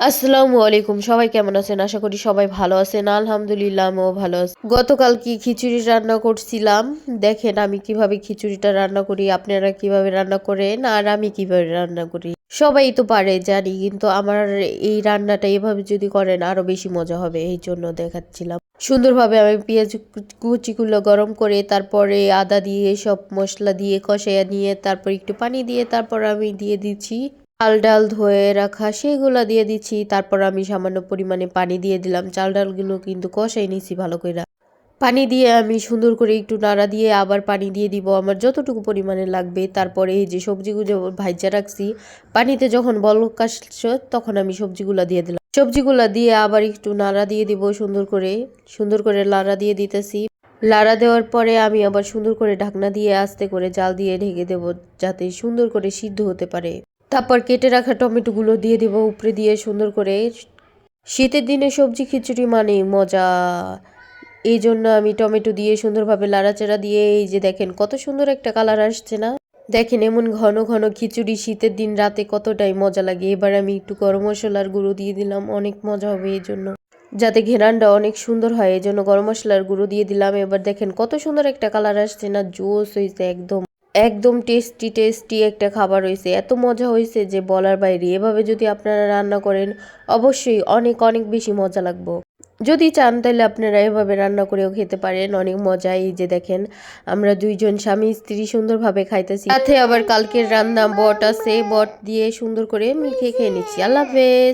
আসসালামু আলাইকুম, সবাই কেমন আছেন? আশা করি সবাই ভালো আছেন। আলহামদুলিল্লাহ আমিও ভালো আছি। গতকাল কি খিচুড়ি রান্না করছিলাম। দেখেন আমি কিভাবে খিচুড়িটা রান্না করি, আপনারা কিভাবে রান্না করেন আর আমি কিভাবে রান্না করি। সবাই তো পারে জানি, কিন্তু আমার এই রান্নাটা এভাবে যদি করেন আরো বেশি মজা হবে, এই জন্য দেখাচ্ছিলাম। সুন্দরভাবে আমি পেঁয়াজ কুচিগুলো গরম করে তারপরে আদা দিয়ে সব মশলা দিয়ে কষাইয়া নিয়ে তারপর একটু পানি দিয়ে তারপর আমি দিয়ে দিচ্ছি চাল ডাল ধুয়ে রাখা, সেগুলা দিয়ে দিচ্ছি। তারপর আমি সামান্য পরিমাণে পানি দিয়ে দিলাম। চাল ডালগুলো কিন্তু কষাই নিছি ভালো কইরা। পানি দিয়ে আমি সুন্দর করে একটু নাড়া দিয়ে আবার পানি দিয়ে দিব আমার যতটুকু পরিমাণে লাগবে। তারপরে এই যে সবজিগুলো ভাইজা রাখছি, পানিতে যখন বলক আসছে তখন আমি সবজিগুলা দিয়ে দিলাম। সবজিগুলা দিয়ে আবার একটু নাড়া দিয়ে দিব সুন্দর করে লাড়া দিয়ে দিতেছি। লাড়া দেওয়ার পরে আমি আবার সুন্দর করে ঢাকনা দিয়ে আস্তে করে জাল দিয়ে ঢেকে দেব, যাতে সুন্দর করে সিদ্ধ হতে পারে। তারপর কেটে রাখা টমেটোগুলো দিয়ে দিব উপরে দিয়ে সুন্দর করে। শীতের দিনে সবজি খিচুড়ি মানে মজা, এই জন্য আমি টমেটো দিয়ে সুন্দরভাবে লাড়াচাড়া দিয়ে এই যে দেখেন কত সুন্দর একটা কালার আসছে না? দেখেন এমন ঘন ঘন খিচুড়ি শীতের দিন রাতে কতটাই মজা লাগে। এবার আমি একটু গরম মশলার গুঁড়ো দিয়ে দিলাম, অনেক মজা হবে এই জন্য, যাতে ঘেরানটা অনেক সুন্দর হয় এই জন্য গরম মশলার গুঁড়ো দিয়ে দিলাম। এবার দেখেন কত সুন্দর একটা কালার আসছে না? জোস হয়েছে একদম, একদম টেস্টি টেস্টি একটা খাবার হয়েছে। এত মজা হয়েছে যে বলার বাইরে। এভাবে যদি আপনারা রান্না করেন অবশ্যই অনেক অনেক বেশি মজা লাগবে। যদি চান তাহলে আপনারা এভাবে রান্না করেও খেতে পারেন, অনেক মজা। এই যে দেখেন আমরা দুইজন স্বামী স্ত্রী সুন্দরভাবে খাইতেছি, সাথে আবার কালকের রান্না বট আছে, বট দিয়ে সুন্দর করে মেখে খেয়ে নিচ্ছি। আল্লাহ হাফেজ।